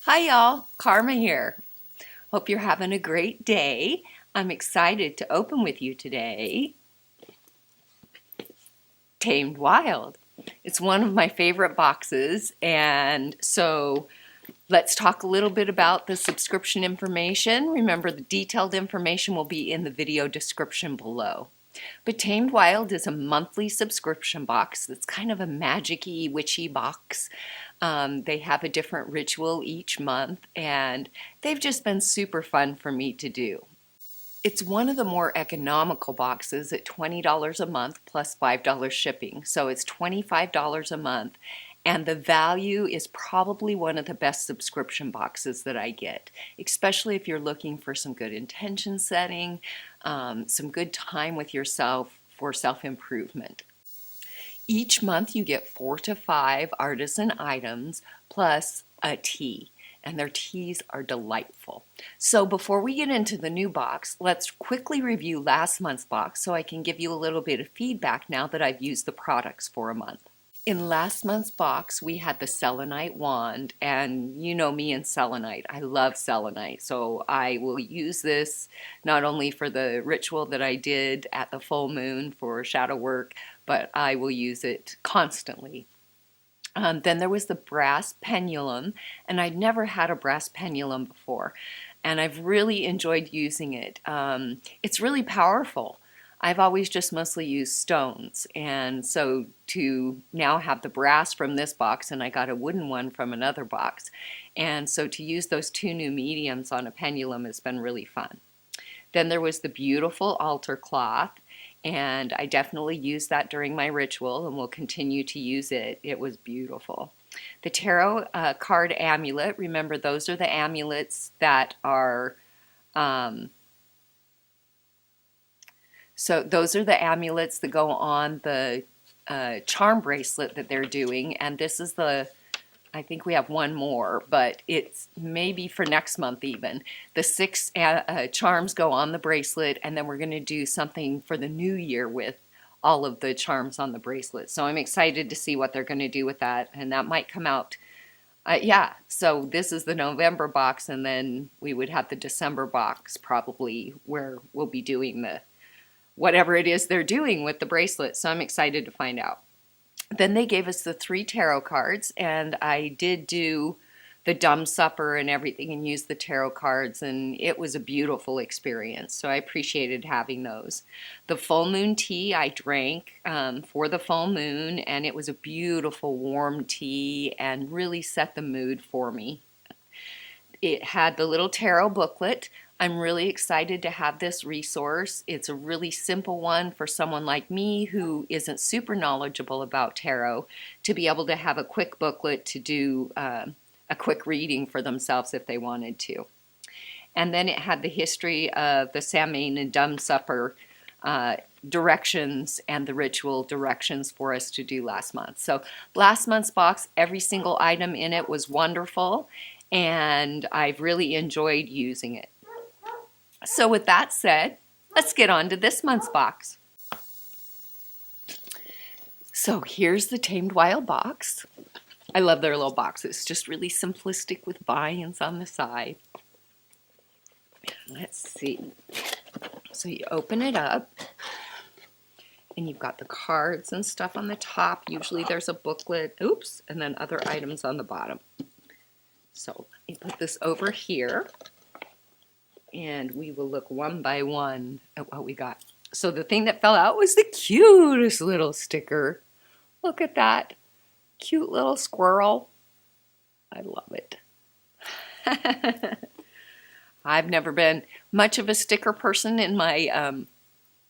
Hi y'all, Karma here. Hope you're having a great day. I'm excited to open with you today Tamed Wild. It's one of my favorite boxes, and so let's talk a little bit about the subscription information. Remember, the detailed information will be in the video description below. But Tamed Wild is a monthly subscription box. It's kind of a magic-y, witchy box. They have a different ritual each month, and they've just been super fun for me to do. It's one of the more economical boxes at $20 a month plus $5 shipping. So it's $25 a month. And the value is probably one of the best subscription boxes that I get, especially if you're looking for some good intention setting, some good time with yourself for self-improvement. Each month you get 4 to 5 artisan items plus a tea, and their teas are delightful. So before we get into the new box, let's quickly review last month's box so I can give you a little bit of feedback now that I've used the products for a month. In last month's box, we had the selenite wand, and you know me and selenite. I love selenite, so I will use this not only for the ritual that I did at the full moon for shadow work, but I will use it constantly. Then there was the brass pendulum, and I'd never had a brass pendulum before, and I've really enjoyed using it. It's really powerful. I've always just mostly used stones, and so to now have the brass from this box, and I got a wooden one from another box, and so to use those two new mediums on a pendulum has been really fun. Then there was the beautiful altar cloth, and I definitely used that during my ritual and will continue to use it. It was beautiful. The tarot card amulet, remember those are the amulets that are so those are the amulets that go on the charm bracelet that they're doing, and this is I think we have one more, but it's maybe for next month even. The 6 charms go on the bracelet, and then we're going to do something for the new year with all of the charms on the bracelet. So I'm excited to see what they're going to do with that, and that might come out. Yeah, so this is the November box, and then we would have the December box probably where we'll be doing the whatever it is they're doing with the bracelet. So I'm excited to find out. Then they gave us the 3 tarot cards, and I did do the dumb supper and everything and use the tarot cards, and it was a beautiful experience. So I appreciated having those. The full moon tea I drank for the full moon, and it was a beautiful warm tea and really set the mood for me. It had the little tarot booklet. I'm really excited to have this resource. It's a really simple one for someone like me who isn't super knowledgeable about tarot to be able to have a quick booklet to do a quick reading for themselves if they wanted to. And then it had the history of the Samhain and Dumb Supper directions and the ritual directions for us to do last month. So last month's box, every single item in it was wonderful, and I've really enjoyed using it. So with that said, let's get on to this month's box. So here's the Tamed Wild box. I love their little boxes. It's just really simplistic with vines on the side. Let's see. So you open it up, and you've got the cards and stuff on the top. Usually there's a booklet, oops, and then other items on the bottom. So let me put this over here, and we will look one by one at what we got. So the thing that fell out was the cutest little sticker. Look at that cute little squirrel. I love it. I've never been much of a sticker person in my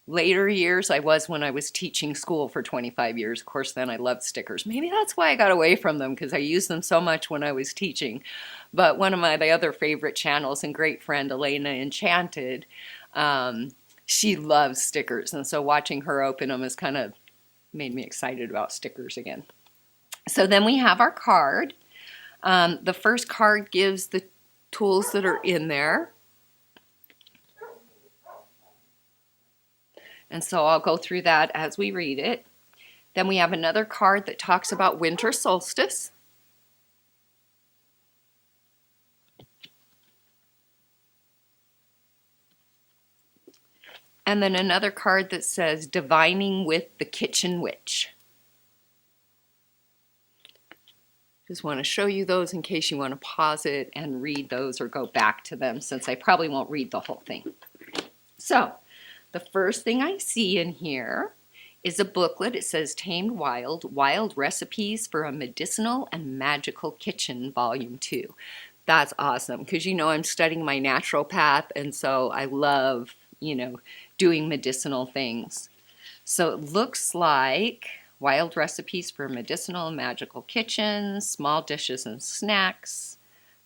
later years. I was when I was teaching school for 25 years. Of course, then I loved stickers. Maybe that's why I got away from them, because I used them so much when I was teaching. But one of my other favorite channels and great friend, Elena Enchanted, she loves stickers. And so watching her open them has kind of made me excited about stickers again. So then we have our card. The first card gives the tools that are in there. And so I'll go through that as we read it. Then we have another card that talks about Winter Solstice. And then another card that says Divining with the Kitchen Witch. Just want to show you those in case you want to pause it and read those or go back to them, since I probably won't read the whole thing. So, the first thing I see in here is a booklet. It says Tamed Wild, Wild Recipes for a Medicinal and Magical Kitchen, Volume 2. That's awesome, because you know I'm studying my naturopath, and so I love, doing medicinal things. So it looks like wild recipes for medicinal and magical kitchens, small dishes and snacks.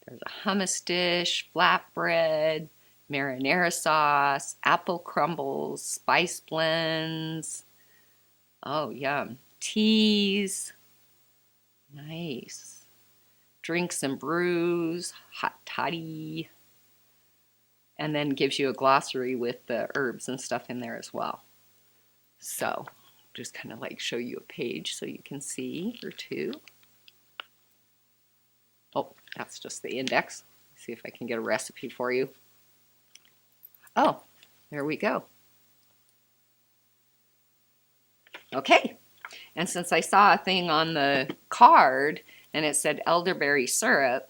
There's a hummus dish, flatbread, marinara sauce, apple crumbles, spice blends. Oh, yum. Teas. Nice. Drinks and brews, hot toddy. And then gives you a glossary with the herbs and stuff in there as well. So, just kind of like show you a page so you can see or two. Oh, that's just the index. See if I can get a recipe for you. Oh, there we go. Okay, and since I saw a thing on the card and it said elderberry syrup,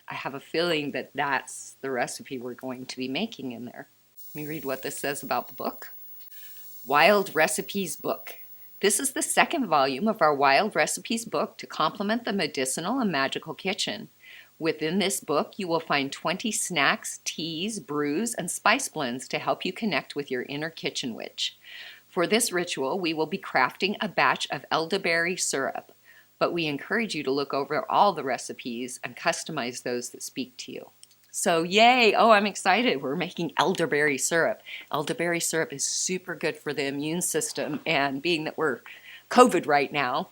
I have a feeling that that's the recipe we're going to be making in there. Let me read what this says about the book. Wild Recipes Book. This is the second volume of our Wild Recipes book to complement the medicinal and magical kitchen. Within this book, you will find 20 snacks, teas, brews, and spice blends to help you connect with your inner kitchen witch. For this ritual, we will be crafting a batch of elderberry syrup, but we encourage you to look over all the recipes and customize those that speak to you. So yay! Oh, I'm excited. We're making elderberry syrup. Elderberry syrup is super good for the immune system, and being that we're COVID right now,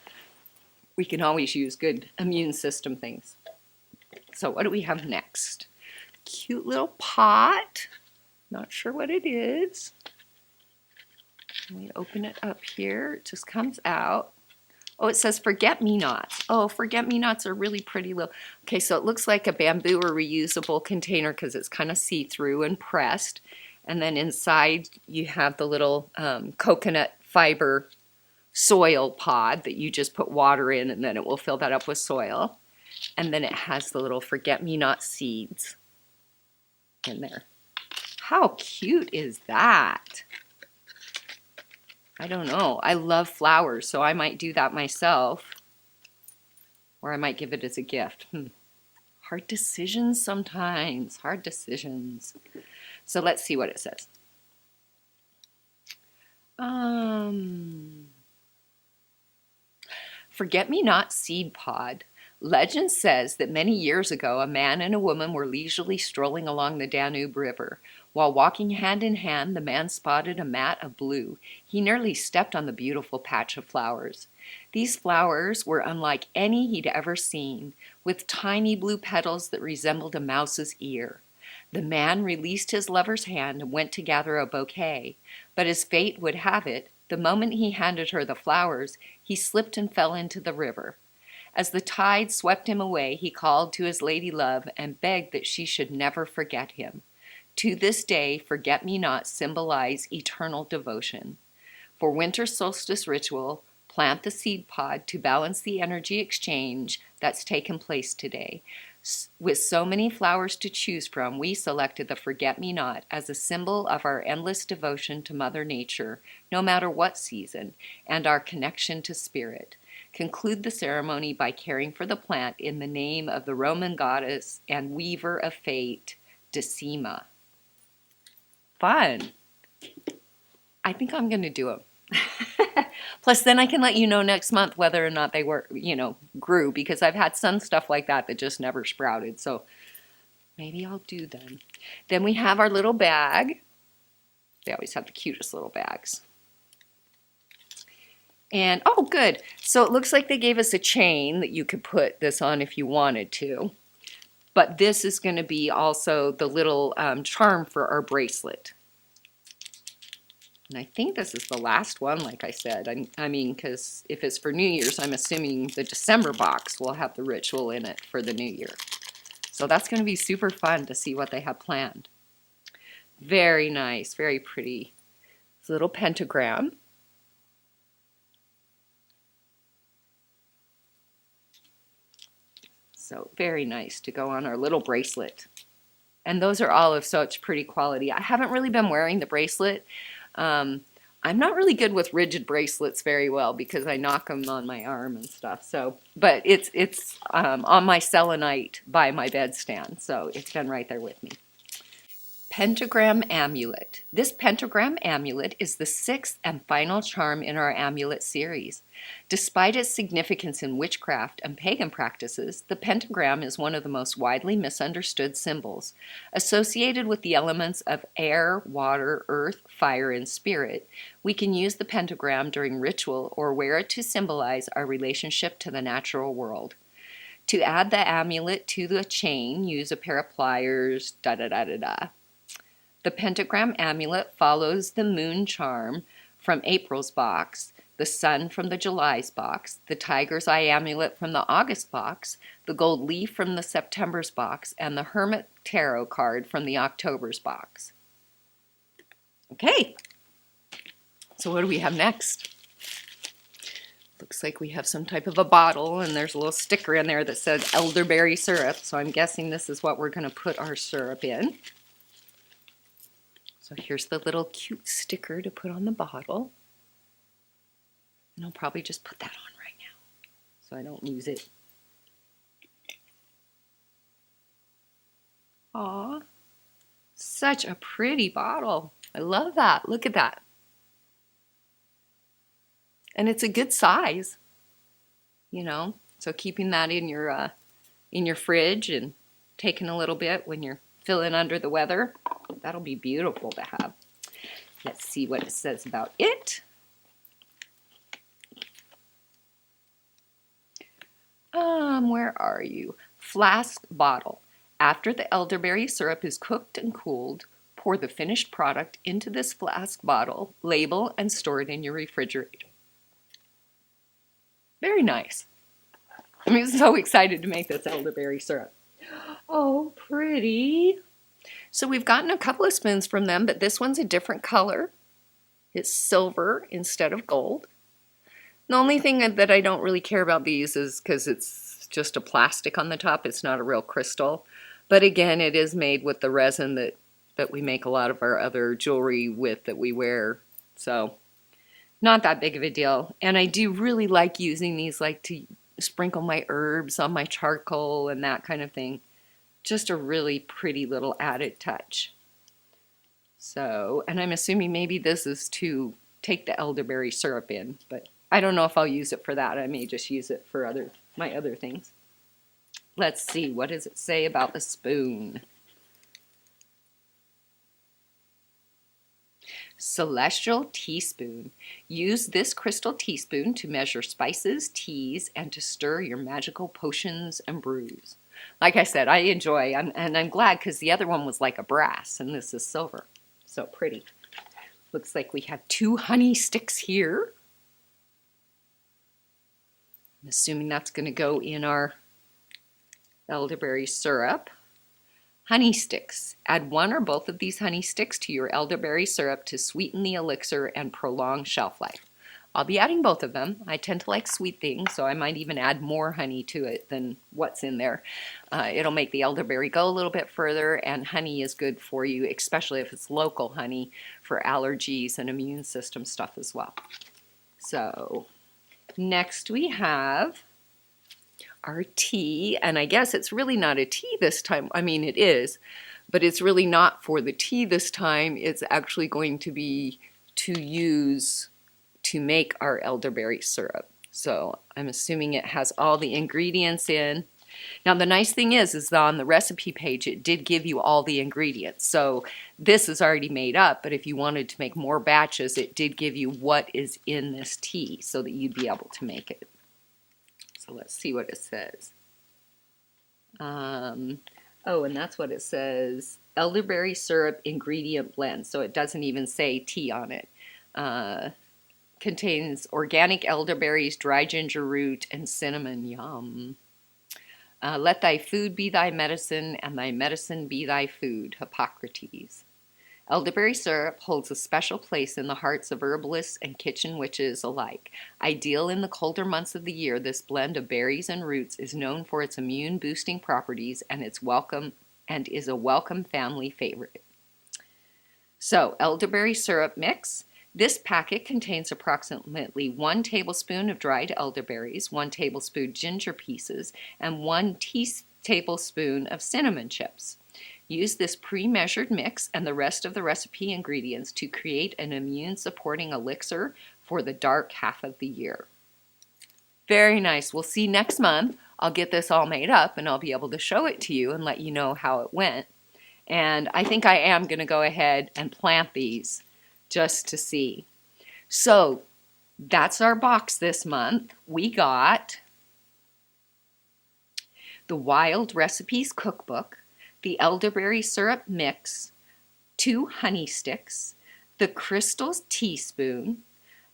we can always use good immune system things. So what do we have next? Cute little pot. Not sure what it is. Let me open it up here. It just comes out. Oh, it says forget-me-nots. Oh, forget-me-nots are really pretty little. Okay, so it looks like a bamboo or reusable container because it's kind of see-through and pressed. And then inside you have the little coconut fiber soil pod that you just put water in, and then it will fill that up with soil. And then it has the little forget-me-not seeds in there. How cute is that? I don't know. I love flowers, so I might do that myself. Or I might give it as a gift. Hard decisions sometimes. Hard decisions. So let's see what it says. Forget-me-not seed pod. Legend says that many years ago, a man and a woman were leisurely strolling along the Danube River. While walking hand in hand, the man spotted a mat of blue. He nearly stepped on the beautiful patch of flowers. These flowers were unlike any he'd ever seen, with tiny blue petals that resembled a mouse's ear. The man released his lover's hand and went to gather a bouquet, but as fate would have it, the moment he handed her the flowers, he slipped and fell into the river. As the tide swept him away, he called to his lady love and begged that she should never forget him. To this day, forget-me-nots symbolize eternal devotion. For Winter Solstice ritual, plant the seed pod to balance the energy exchange that's taken place today. With so many flowers to choose from, we selected the forget-me-not as a symbol of our endless devotion to Mother Nature, no matter what season, and our connection to Spirit. Conclude the ceremony by caring for the plant in the name of the Roman goddess and weaver of fate, Decima. Fun. I think I'm going to do them. Plus, then I can let you know next month whether or not they were, grew, because I've had some stuff like that that just never sprouted. So maybe I'll do them. Then we have our little bag. They always have the cutest little bags. And, oh, good. So it looks like they gave us a chain that you could put this on if you wanted to. But this is going to be also the little charm for our bracelet. And I think this is the last one, like I said. I mean, because if it's for New Year's, I'm assuming the December box will have the ritual in it for the New Year. So that's going to be super fun to see what they have planned. Very nice, very pretty. little pentagram. So very nice to go on our little bracelet. And those are all of such pretty quality. I haven't really been wearing the bracelet. I'm not really good with rigid bracelets very well because I knock them on my arm and stuff. So, but it's on my selenite by my bedstand, so it's been right there with me. Pentagram Amulet. This Pentagram Amulet is the 6th and final charm in our amulet series. Despite its significance in witchcraft and pagan practices, the pentagram is one of the most widely misunderstood symbols. Associated with the elements of air, water, earth, fire, and spirit, we can use the pentagram during ritual or wear it to symbolize our relationship to the natural world. To add the amulet to the chain, use a pair of pliers, The Pentagram Amulet follows the moon charm from April's box, the sun from the July's box, the tiger's eye amulet from the August box, the gold leaf from the September's box, and the Hermit Tarot card from the October's box. Okay, so what do we have next? Looks like we have some type of a bottle, and there's a little sticker in there that says Elderberry Syrup, so I'm guessing this is what we're going to put our syrup in. So here's the little cute sticker to put on the bottle. And I'll probably just put that on right now so I don't lose it. Aw, such a pretty bottle. I love that. Look at that. And it's a good size, you know. So keeping that in your fridge and taking a little bit when you're feeling under the weather, that'll be beautiful to have. Let's see what it says about it. Where are you? Flask bottle. After the elderberry syrup is cooked and cooled, pour the finished product into this flask bottle, label, and store it in your refrigerator. Very nice. I'm so excited to make this elderberry syrup. Oh, pretty. So we've gotten a couple of spoons from them, but this one's a different color. It's silver instead of gold. The only thing that I don't really care about these is because it's just a plastic on the top. It's not a real crystal. But again, it is made with the resin that we make a lot of our other jewelry with that we wear. So not that big of a deal. And I do really like using these like to sprinkle my herbs on my charcoal and that kind of thing. Just a really pretty little added touch. So, and I'm assuming maybe this is to take the elderberry syrup in, but I don't know if I'll use it for that. I may just use it for my other things. Let's see, what does it say about the spoon? Celestial teaspoon. Use this crystal teaspoon to measure spices, teas, and to stir your magical potions and brews. Like I said, I enjoy, and I'm glad because the other one was like a brass, and this is silver. So pretty. Looks like we have 2 honey sticks here. I'm assuming that's going to go in our elderberry syrup. Honey sticks. Add 1 or both of these honey sticks to your elderberry syrup to sweeten the elixir and prolong shelf life. I'll be adding both of them. I tend to like sweet things, so I might even add more honey to it than what's in there. It'll make the elderberry go a little bit further, and honey is good for you, especially if it's local honey, for allergies and immune system stuff as well. So next we have our tea, and I guess it's really not a tea this time. I mean, it is, but it's really not for the tea this time. It's actually going to be to use to make our elderberry syrup. So I'm assuming it has all the ingredients in. Now the nice thing is that on the recipe page it did give you all the ingredients. So this is already made up, but if you wanted to make more batches, it did give you what is in this tea so that you'd be able to make it. So let's see what it says. Oh, and that's what it says. Elderberry syrup ingredient blend. So it doesn't even say tea on it. Contains organic elderberries, dry ginger root, and cinnamon. Yum. Let thy food be thy medicine, and thy medicine be thy food. Hippocrates. Elderberry syrup holds a special place in the hearts of herbalists and kitchen witches alike. Ideal in the colder months of the year, this blend of berries and roots is known for its immune-boosting properties and is a welcome family favorite. So, elderberry syrup mix. This packet contains approximately 1 tablespoon of dried elderberries, 1 tablespoon ginger pieces, and 1 tablespoon of cinnamon chips. Use this pre-measured mix and the rest of the recipe ingredients to create an immune-supporting elixir for the dark half of the year. Very nice. We'll see next month. I'll get this all made up and I'll be able to show it to you and let you know how it went. And I think I am going to go ahead and plant these just to see. So that's our box this month. We got the Wild Recipes Cookbook, the Elderberry Syrup Mix, 2 honey sticks, the Crystal's Teaspoon,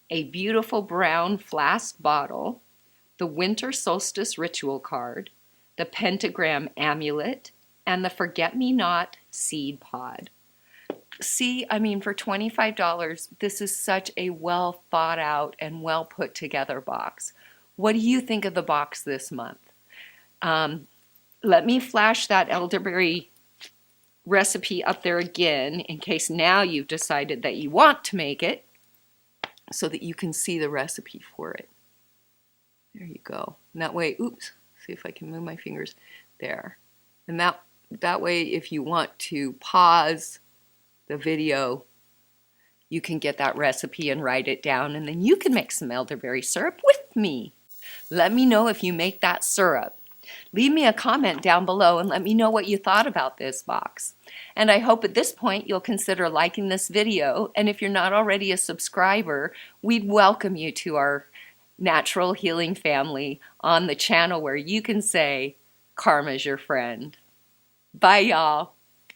a beautiful brown Flask bottle, the Winter Solstice Ritual Card, the Pentagram Amulet, and the Forget-Me-Not Seed Pod. See, I mean, for $25, this is such a well thought out and well put together box. What do you think of the box this month? Let me flash that elderberry recipe up there again in case now you've decided that you want to make it so that you can see the recipe for it. There you go. And that way, oops, see if I can move my fingers there. And that way, if you want to pause the video, you can get that recipe and write it down, and then you can make some elderberry syrup with me. Let me know if you make that syrup. Leave me a comment down below and let me know what you thought about this box. And I hope at this point you'll consider liking this video, and if you're not already a subscriber, we'd welcome you to our natural healing family on the channel where you can say, Karma's your friend. Bye, y'all.